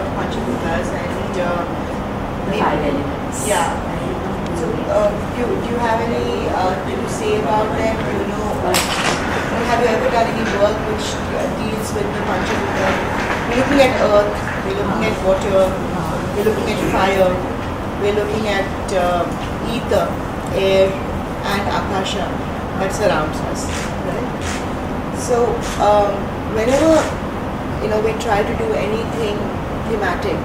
of Panchabhutas and The five elements. yeah. So do you have any to say about them? Do you know? Have you ever done any work which deals with the Panchabhuta? We're looking at earth, we're looking at water, we're looking at fire, we're looking at ether, air, and akasha that surrounds us. Right? So whenever we try to do anything thematic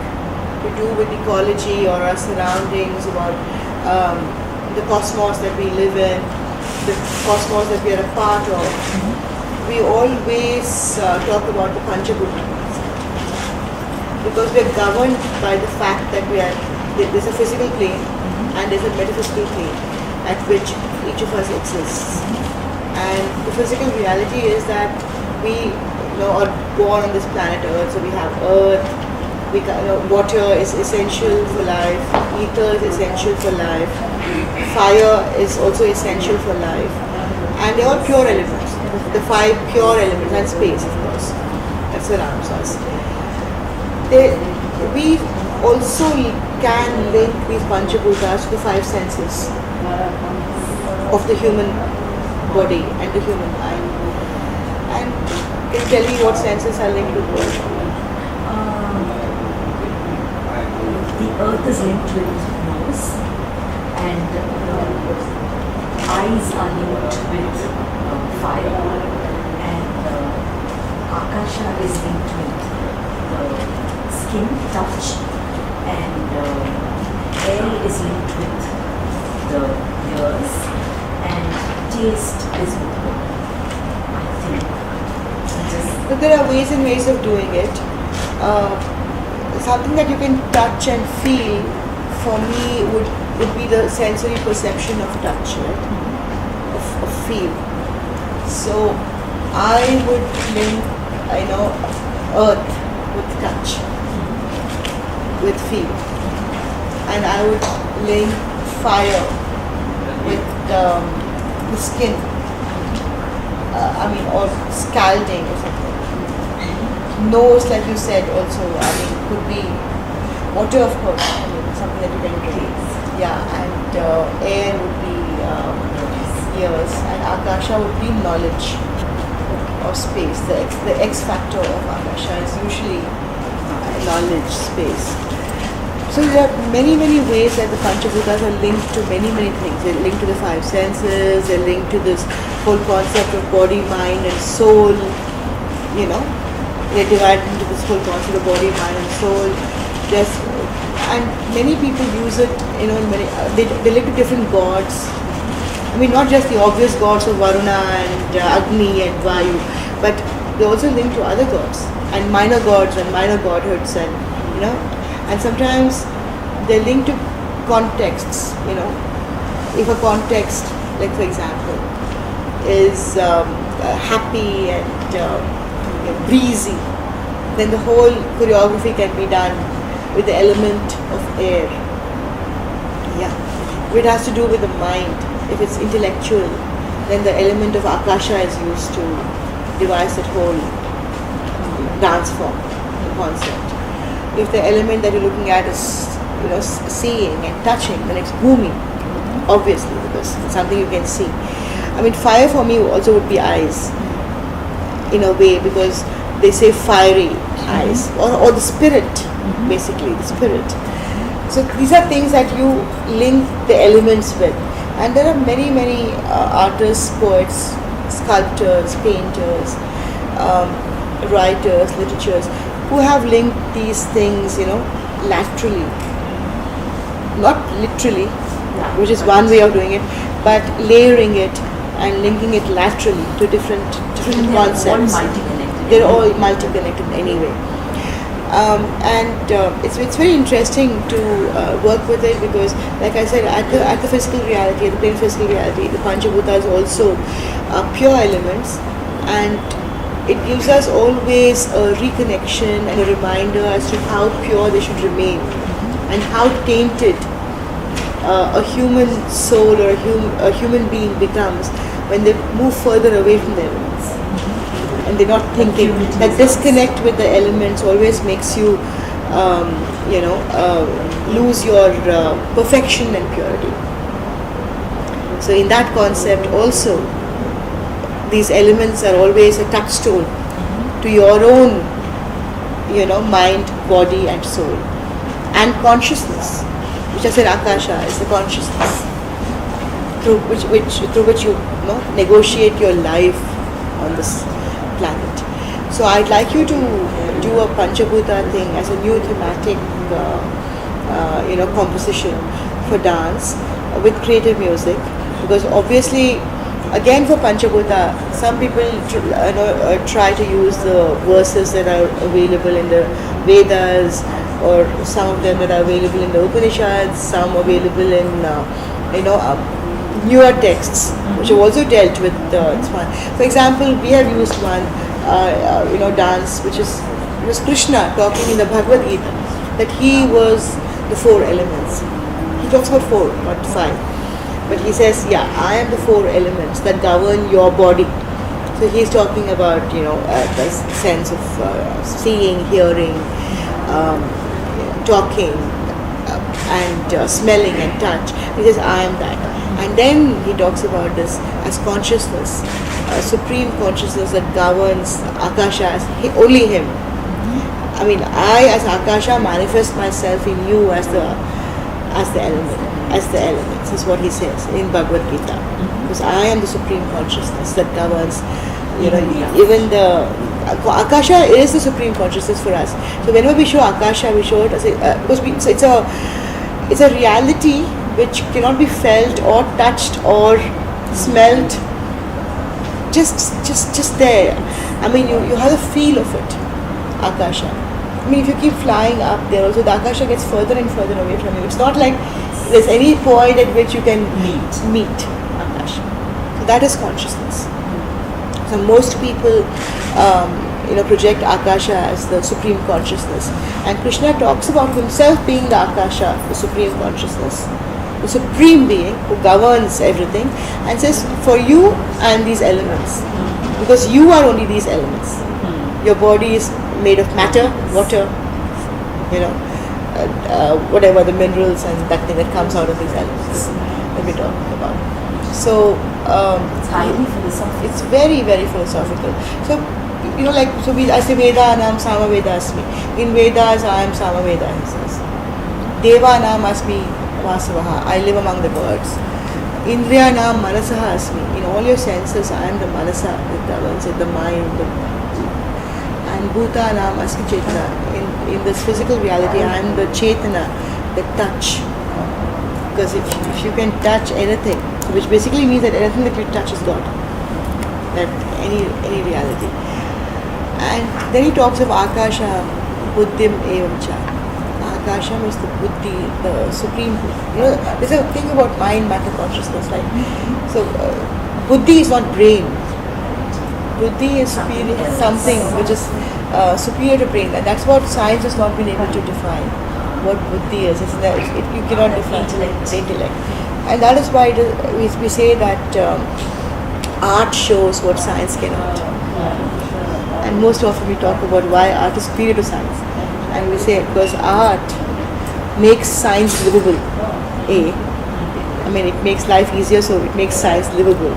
to do with ecology or our surroundings, about the cosmos that we live in, the cosmos that we are a part of, we always talk about the Panchabhuta because we are governed by the fact that there's a physical plane and there's a metaphysical plane at which each of us exists. And the physical reality is that we are born on this planet Earth, so we have Earth, water is essential for life, ether is essential for life, fire is also essential for life, and they're all pure elements, the five pure elements, and space, of course, that surrounds us. We also can link these Panchabhutas to the five senses of the human body and the human mind. And can you tell me what senses are linked to what? The earth is linked with nose, and eyes are linked with fire, and akasha is linked with skin, touch, and air is linked with the ears, and taste is with the, I think. But there are ways and ways of doing it. Something that you can touch and feel, for me, would be the sensory perception of touch, right? Of feel. So I would link, earth with touch, with feel, and I would link fire with the skin. Or scalding or something. Nose, like you said, also, could be water, of course, something that you can drink. Yeah, and air would be ears, and akasha would be knowledge or space. The X factor of akasha is usually knowledge, space. So there are many, many ways that the Panchabhutas are linked to many, many things. They're linked to the five senses, they're linked to this whole concept of body, mind and soul, They're divided into this whole concept of body, mind and soul. And many people use it, they link to different gods. Not just the obvious gods of Varuna and Agni and Vayu, but they also link to other gods and minor gods and minor godhoods and sometimes they're linked to contexts, If a context, like for example, is happy and breezy, then the whole choreography can be done with the element of air. Yeah. If it has to do with the mind, if it's intellectual, then the element of akasha is used to devise that whole dance form, the concept. If the element that you're looking at is seeing and touching, then it's bhumi, obviously, because it's something you can see. Fire for me also would be eyes, in a way, because they say fiery eyes, or the spirit, basically, the spirit. So these are things that you link the elements with. And there are many, many artists, poets, sculptors, painters, writers, literatures, who have linked these things, laterally. Not literally, which is one way of doing it, but layering it and linking it laterally to different concepts. They're all multi-connected anyway. It's very interesting to work with it because, like I said, at the physical reality, at the plane physical reality, the Panchabhutas also pure elements, and it gives us always a reconnection and a reminder as to how pure they should remain and how tainted a human soul or a human being becomes when they move further away from the elements. And they're not thinking. That disconnect with the elements always makes you um, lose your perfection and purity. So in that concept also, these elements are always a touchstone to your own, mind, body and soul. And consciousness, which I said Akasha is the consciousness through which you, negotiate your life on this planet. So I'd like you to do a Panchabhuta thing as a new thematic, composition for dance with creative music, because obviously, again for Panchabhuta, some people try to use the verses that are available in the Vedas, or some of them that are available in the Upanishads, some available in newer texts which have also dealt with for example, we have used one dance which was Krishna talking in the Bhagavad Gita that he was the four elements. He talks about four, not five, but he says, I am the four elements that govern your body. So he's talking about the sense of seeing, hearing, talking, and smelling and touch. He says, I am that. And then he talks about this as consciousness, supreme consciousness that governs Akasha as only him. I mean, I as Akasha manifest myself in you as the elements is what he says in Bhagavad Gita. Because I am the supreme consciousness that governs, even the Akasha is the supreme consciousness for us. So whenever we show Akasha, we show it as because it's a reality which cannot be felt or touched or smelt. Just there. I mean, you have a feel of it, Akasha. I mean, if you keep flying up there, also the Akasha gets further and further away from you. It's not like there's any point at which you can meet Akasha. So that is consciousness. So most people, project Akasha as the supreme consciousness, and Krishna talks about himself being the Akasha, the supreme consciousness, the supreme being who governs everything, and says for you and these elements, because you are only these elements. Your body is made of matter, water, whatever the minerals and that thing that comes out of these elements that we're talking about. So it's highly philosophical. It's very, very philosophical. So I say Vedanam Samaveda Asmi. In Vedas I am Samaveda, he says. Devanam Asmi Vasavaha, I live among the gods. Indriyanam Manasaha Asmi. In all your senses I am the Manasa that governs it, the mind. And Bhutanam Asmi Chetana. In this physical reality I am the Chetana, the touch. Because if you can touch anything, which basically means that anything that you touch is God. That any reality. And then he talks of Akasha, Buddhim Evamcha. Akasha is the Buddhi, the supreme. There's a thing about mind, matter, consciousness, right? So, Buddhi is not brain. Buddhi is something which is superior to brain. And that's what science has not been able to define. What Buddhi is. You cannot define intellect. And that is why we say that art shows what science cannot. And most often we talk about why art is superior to science. And we say because art makes science livable. I mean, it makes life easier, so it makes science livable.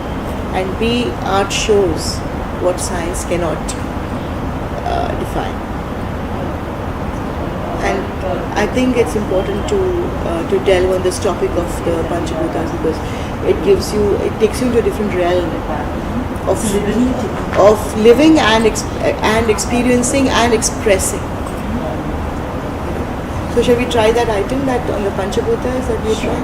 And B, art shows what science cannot define. And I think it's important to delve on this topic of the Panchabhutas, because it takes you into a different realm of living and experiencing and expressing. So shall we try that item that on the Panchabhutas that we try?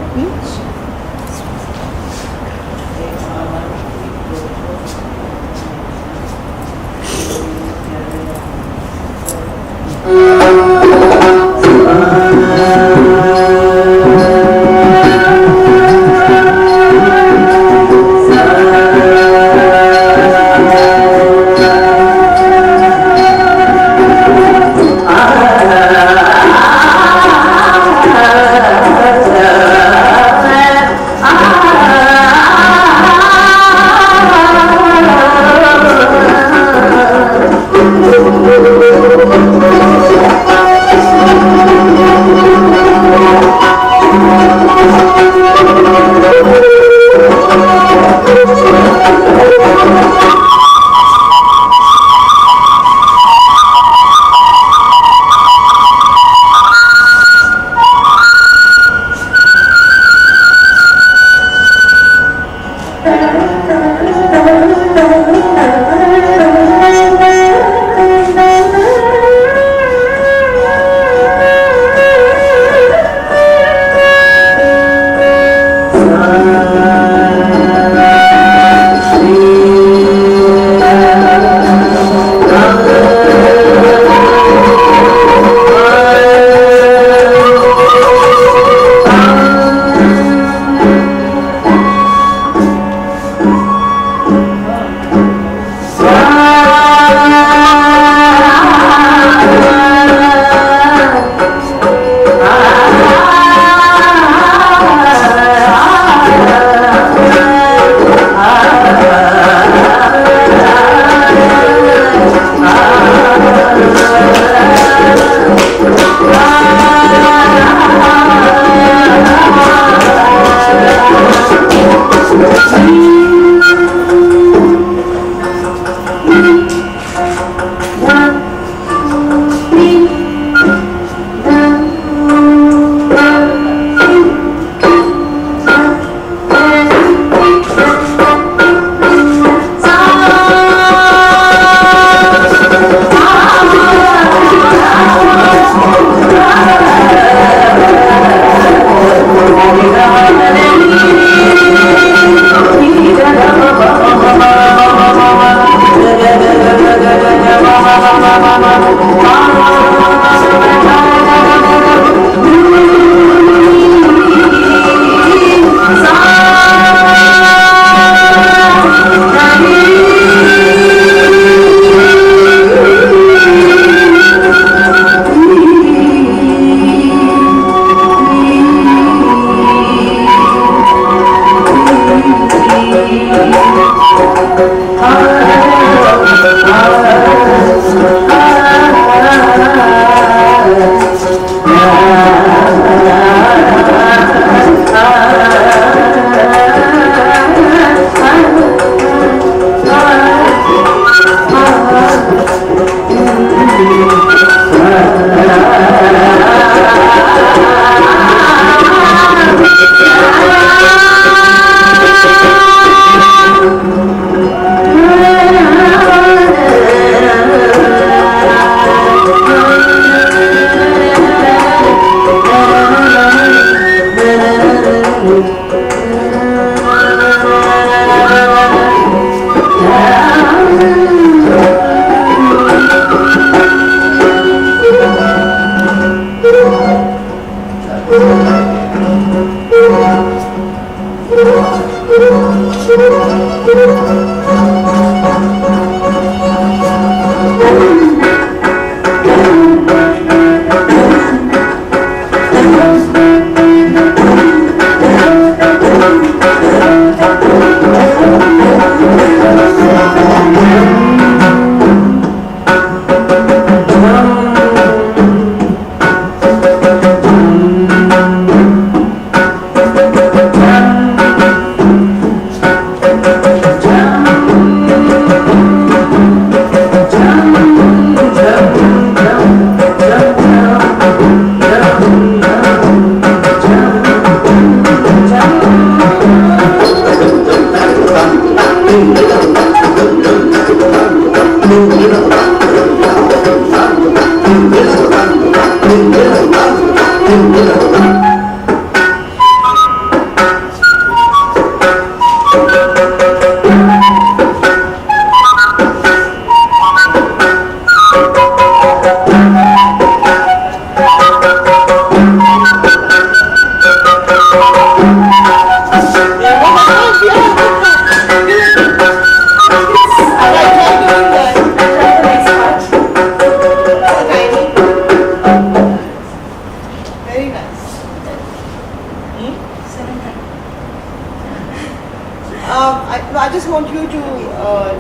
I just want you to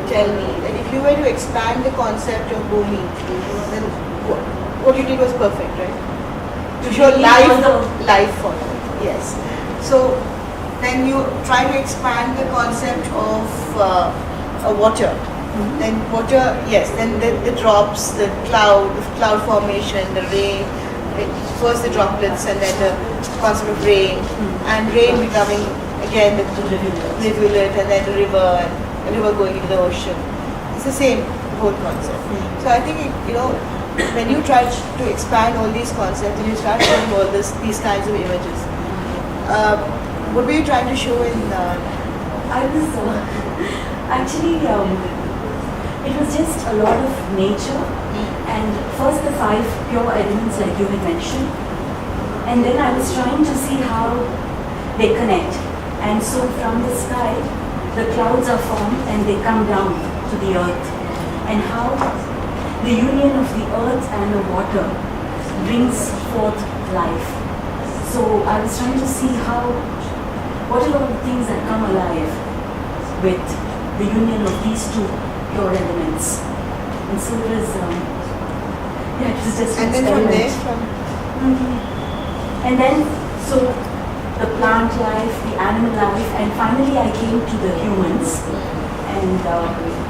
tell me that if you were to expand the concept of Bhumi, then what you did was perfect, right? to show Bring in life, all the- life for it. Yes. So then you try to expand the concept of water. Then water, yes. Then the drops, the cloud formation, the rain. First the droplets, and then the concept of rain, and rain becoming again the rivulet, and then the river, and the river going into the ocean. It's the same whole concept. So I think when you try to expand all these concepts and you start showing all these kinds of images, what were you trying to show in? I was actually, it was just a lot of nature, and first the 5 pure elements like you had mentioned, and then I was trying to see how they connect. And so from the sky, the clouds are formed and they come down to the earth, and how the union of the earth and the water brings forth life. So I was trying to see what are all the things that come alive with the union of these 2 pure elements. And so it was, it was just And an then from there, experiment. And then, so the plant life, the animal life, and finally I came to the humans. And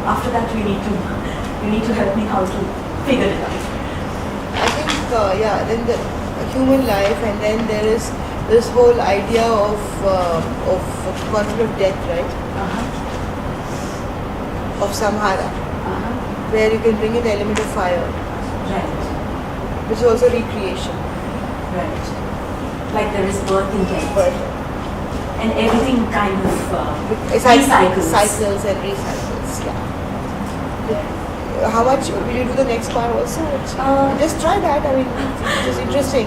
after that, you need to help me how to figure it out. I think then the human life, and then there is this whole idea of concept of death, right? Of samhara, where you can bring in the element of fire, Right, which is also recreation. right. Like there is birth and death, But and everything kind of cycles recycles. and recycles. Yeah. How much will you do the next part also? Just try that. I mean, it's interesting.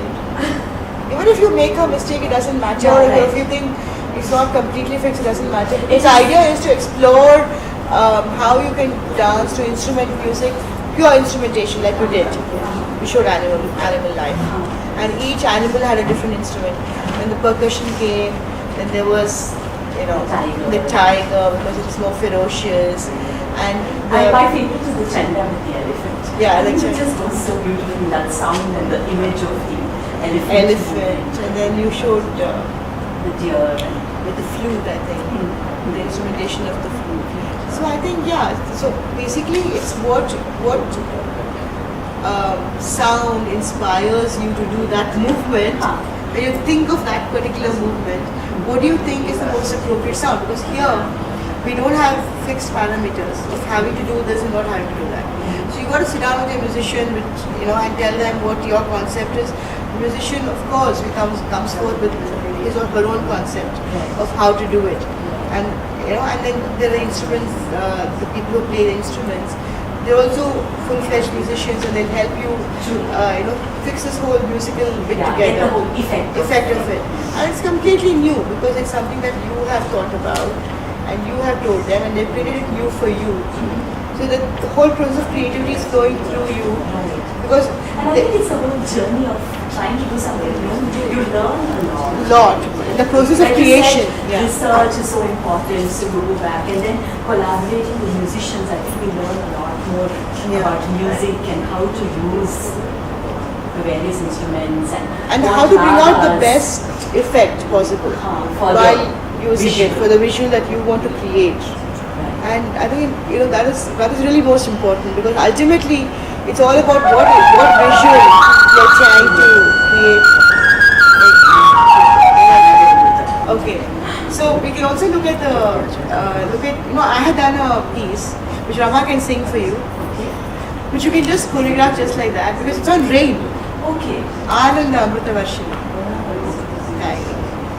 Even if you make a mistake, it doesn't matter. Yeah, Or right. if you think it's not completely fixed, it doesn't matter. Because the idea is to explore how you can dance to instrument music, pure instrumentation like you did. You showed animal life. And each animal had a different instrument. When the percussion came, then there was, the tiger because it's more ferocious. And My favorite is the chanda with the elephant. Yeah, I think the it just goes so beautifully, that sound and the image of the elephant. elephant, and then you showed The deer. with the flute, I think, the instrumentation of the flute. So I think so basically it's what sound inspires you to do that movement. When you think of that particular movement, what do you think is the most appropriate sound? Because here we don't have fixed parameters of having to do this and not having to do that. So you got to sit down with your musician, and tell them what your concept is. The musician, of course, comes forth with his or her own concept of how to do it, and and then there are instruments, the people who play the instruments. They're also full-fledged musicians, and they'll help you fix this whole musical bit Get together. the whole effect Of it. And it's completely new because it's something that you have thought about and you have told them, and they've created it new for you. So the whole process of creativity is flowing through you because And I think it's a whole journey of trying to do something new. You learn a lot. the process of Like you creation. said, research is so important, so go back, and then collaborating with musicians. I think we learn a lot more about music and how to use the various instruments And what how to bring out the ragas, best effect possible for while the using visual. it for the visual that you want to create. Right. And I think that is really most important because ultimately it's all about what visual you're trying to create. Okay, so we can also look at I had done a piece which Rama can sing for you, which you can just choreograph just like that because it's on rain. Okay. Ananda Amritavarshini.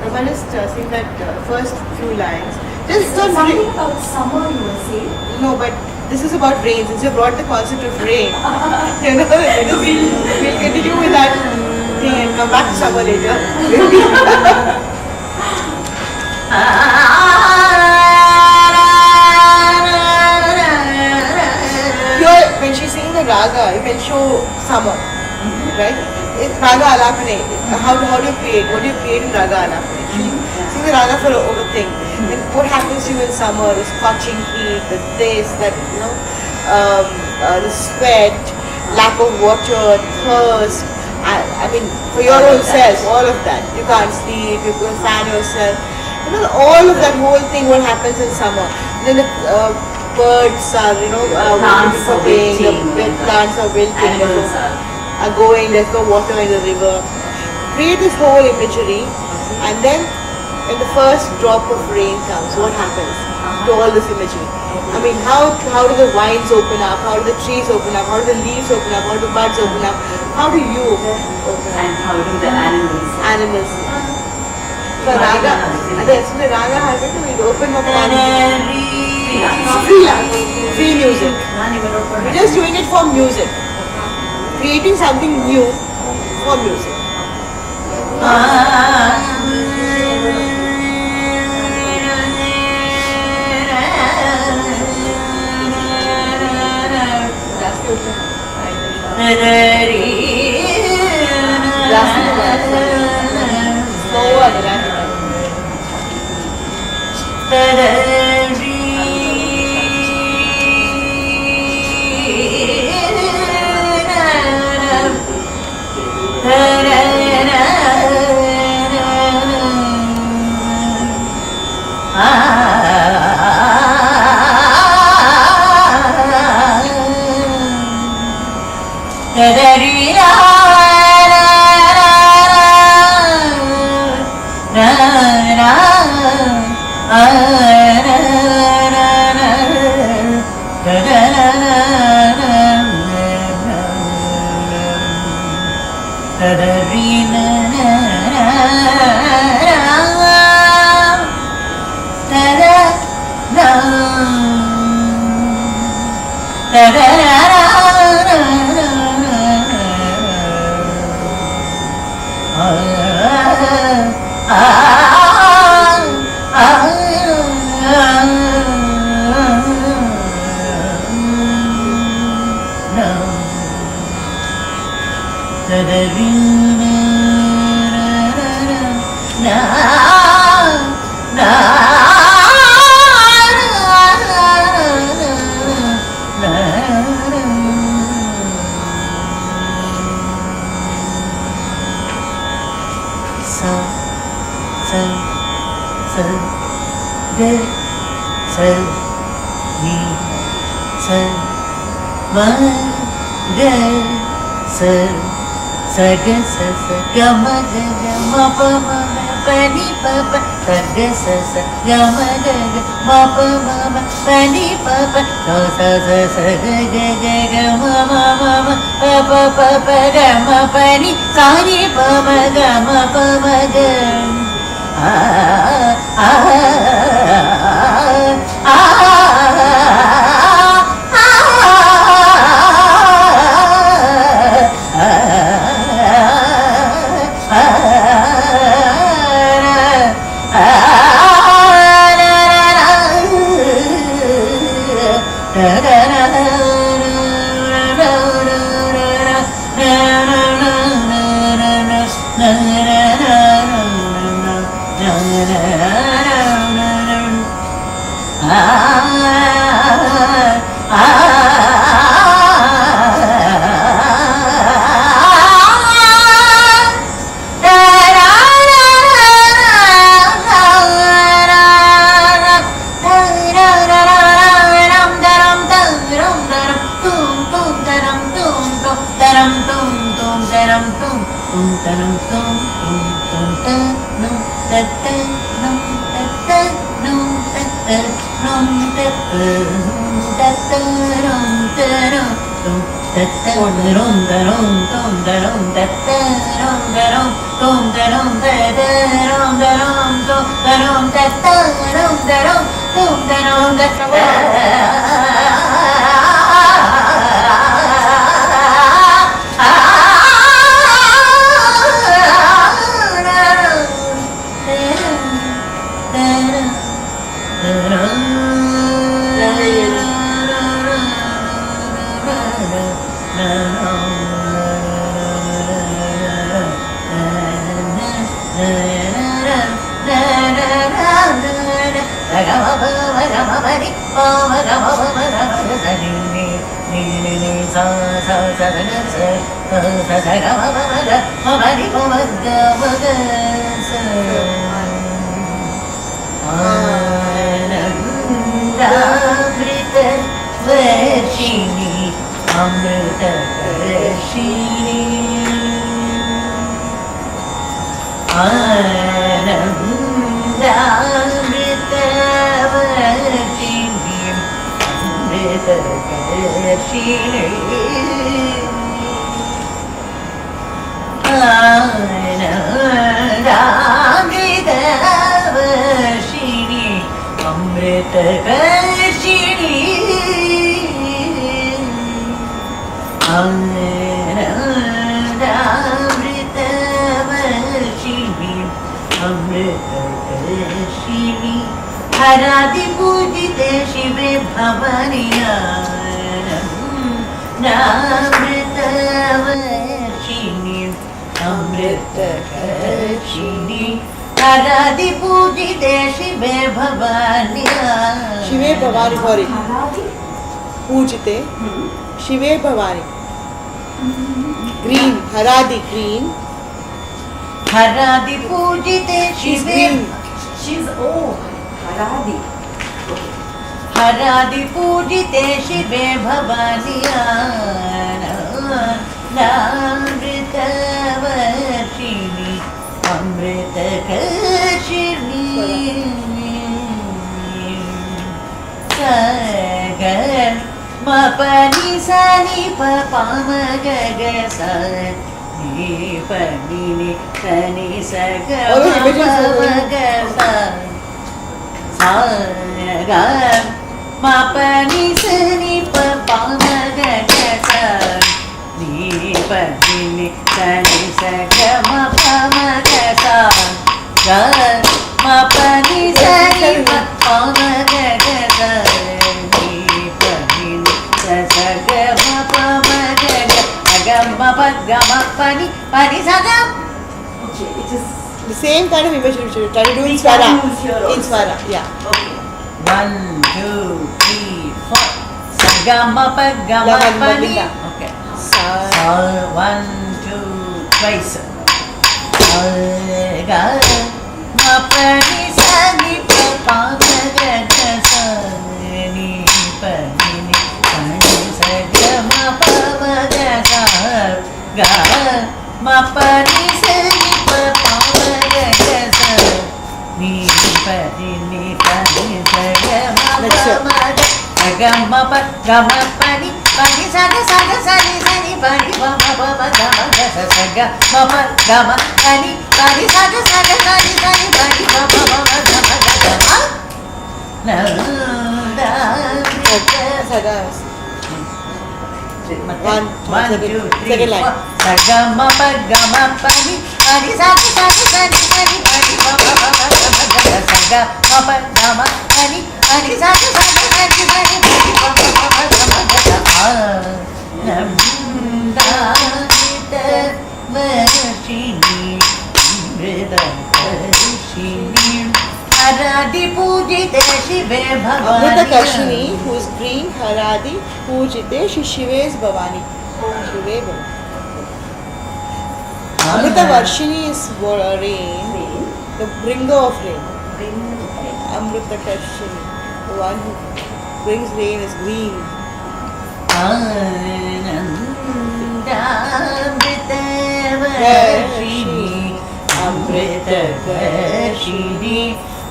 Rama just sing that first few lines. Just on Something rain. about summer you were saying. No, but this is about rain. Since you brought the concept of rain, we'll continue with that thing and come back to summer later. Here, when she's singing the raga, you can show summer, right? It's raga alapane. How do you create? What do you create in raga alapane? Sing the raga for a thing. Then what happens to you in summer? The scorching heat, the this, that the sweat, lack of water, thirst, I mean, for your own self, all of that. You can't sleep, you can fan yourself. All of that whole thing, what happens in summer. Then the birds are, Plants are wilting. the plants are wilting, Animals are going, there's no water in the river. Create this whole imagery, and then when the first drop of rain comes, what happens to all this imagery? I mean, how do the vines open up? How do the trees open up? How do the leaves open up? How do the buds open up? How do you open up? And how do the Animals. So Raga, the Raga habit will open up free music. We're just doing it for music. Creating something new for music. आनन्दामृत वर्षिणि अमृतवर्षिणि आनन्दामृतवर्षिणि अमृतवर्षिणि आनन्दामृतवर्षिणि अमृतवर्षिणि आनन्दामृतवर्षिणि अमृतवर्षिणि हरादिपूजिते शिवे भवानि आनन्दामृतवर्षिणि अमृतवर्षिणि हरादिपूजिते शिवे भवानि शिवे Bhavani sorry Haradi? पूजते शिवे Bhavani green हरादी green हरादिपूजिते शिवे green. She's Haradi. हरादिपूजिते शिवे भवानि आनन्दामृतवर्षिणि अमृतवर्षिणि ग मपनि सनि पम ग स नि पनि नि सनि स ग ग स ग मपनि सनि पम ग स नि पनि नि सनि स ग मपम ग स ग मपनि सनि पम ग स pani pani sagam. Okay, it is. the same kind of image you should try to do in We Swara can use here in also. Swara yeah 1, 2, 3, 4 sagama pagama Lavan, pani Malinda. okay Sa 1, 2 twice ga ma pani sani pa ma ga sa ni pani ni pani sa ga ma pa ma ga sa ga ma pani sani pa ma ga sa ni pani ni pani sa ga ma pa ma ga gama pa gama pani pani sa ga sani sani pani pa ma pa ma gama ga sa ga ma pa gama pani pani sa ga sani sani pani pa ma pa ma gama ga gama nanda Sada One, second- 2, 3, second line. 4 sagama pa gama pani pani sa ga sani sani pani pa ma pa ma gama ga sa ga ma pa gama pani pani sa ga sani sani pani pa ma pa ma gama ga nanda वर्षिणि मृदवर्षिणि हरादि पूजिते शिवे भवानि Amritakarshini who is green Haradi Pujite she Shive's Bhavani Shive Bhavani Amrita Varshini is rain Rain. the bringer of rain Bring Amrita Karshini the one who brings rain is green आनन्दामृतवर्षिणि अमृतवर्षिणि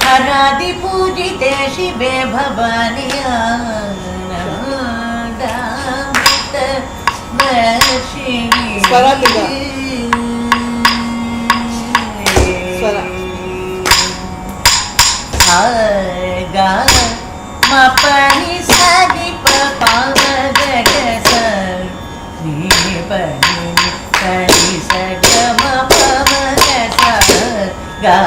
हरादि पूजिते शिवे भवानि आनन्दामृतवर्षिणि स्वरा पिता। स्वरा। गा ma pani sa ni pa pa ma ga ga sa ni pa ni sa ni sa ga ma pa ma ga sa ga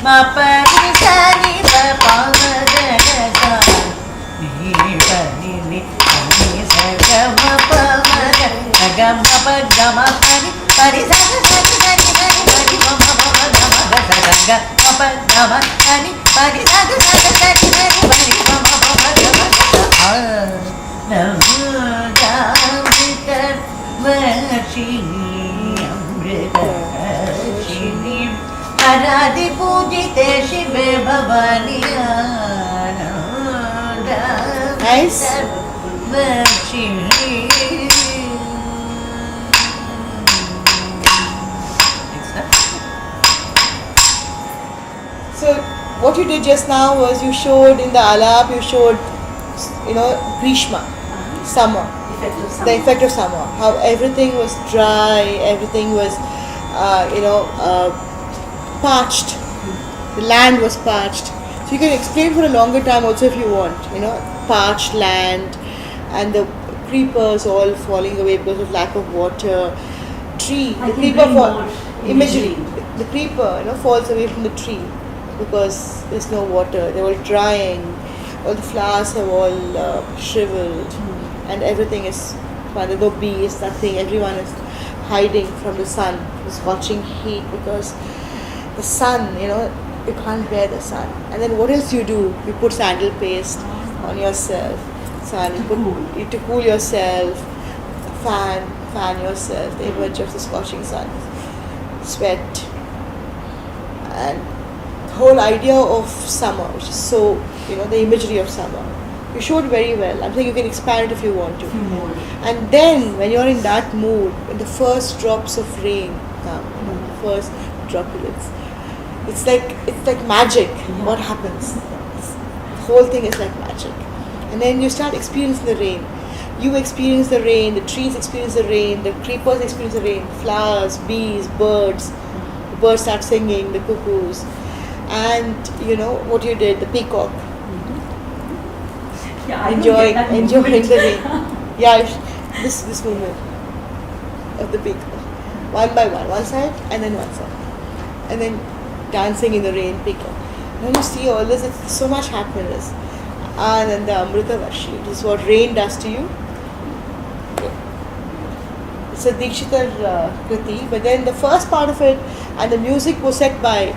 ma pa ni sa ni pa pa ma ga ga sa ni pa ni sa ni sa ga ma pa ma ga ga ma pa ga ma pa ni sa ga sa ni sa ni sa ni pa ni ma ma ma ga ma ga sa ga ma pa ga ma ni sa ga sa ga sa ni sa ni pa ni ma ma ma ga ma ga sa वर्षिणि आराधि पूजिते शिवे Bhavani Ananda Nice. Sarvashri. So what you did just now was you showed in the alap, you showed, Grishma, summer, Effect of the effect of summer, how everything was dry, everything was, parched, the land was parched. So you can explain for a longer time also if you want, parched land and the creepers all falling away because of lack of water. Tree, I the can creeper bring fall, more imagery. imagery. The creeper, falls away from the tree because there's no water. They're all drying. All the flowers have all shriveled, and everything is. There's no bees, nothing. Everyone is hiding from the sun, the scorching heat, because the sun, you can't bear the sun. And then what else you do? You put sandal paste on yourself, sun. You to cool yourself. Fan yourself. The image of the scorching sun, sweat, and the whole idea of summer, which is so, the imagery of summer. You showed very well. I'm saying you can expand it if you want to. More. And then when you're in that mood, when the first drops of rain come, the first droplets, it's like magic. What happens? The whole thing is like magic. And then you start experiencing the rain. You experience the rain, the trees experience the rain, the creepers experience the rain, flowers, bees, birds. The birds start singing, the cuckoos. And what you did, the peacock. Yeah, I don't get that enjoying movement. the rain. Yeah, this movement of the peacock, one by one side and then one side, and then dancing in the rain, peacock. When you see all this, it's so much happiness. And then the Amrita Varshi, this is what rain does to you. It's a Dikshitar Kriti, but then the first part of it and the music was set by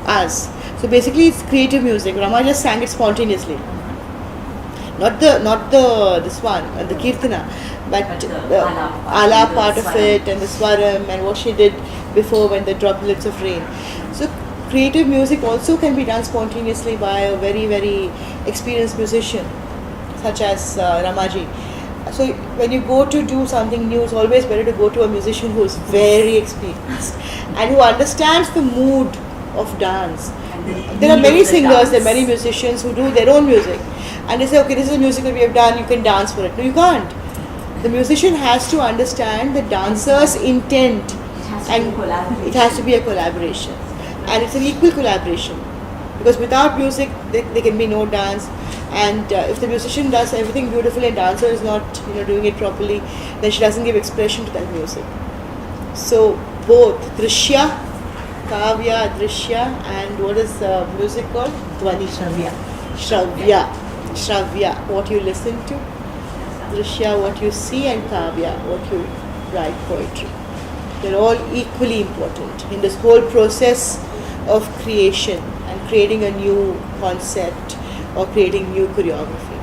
us. So basically, it's creative music. Rama just sang it spontaneously. Not the this one, the Kirtana, but the ala part of it and the Swaram and what she did before when the droplets of rain. So creative music also can be done spontaneously by a very, very experienced musician such as Ramaji. So when you go to do something new, it's always better to go to a musician who is very experienced and who understands the mood of dance. There are many singers, there are many musicians who do their own music, and they say, okay, this is the music that we have done, you can dance for it. No, you can't. The musician has to understand the dancer's intent, and it has to be a collaboration, and it's an equal collaboration, because without music there can be no dance. And if the musician does everything beautifully and dancer is not doing it properly, then she doesn't give expression to that music. So both Drishya, Kavya, Drishya, and what is music called? Dhvani. Shravya, what you listen to. Drishya, what you see, and Kavya, what you write poetry. They're all equally important in this whole process of creation and creating a new concept or creating new choreography.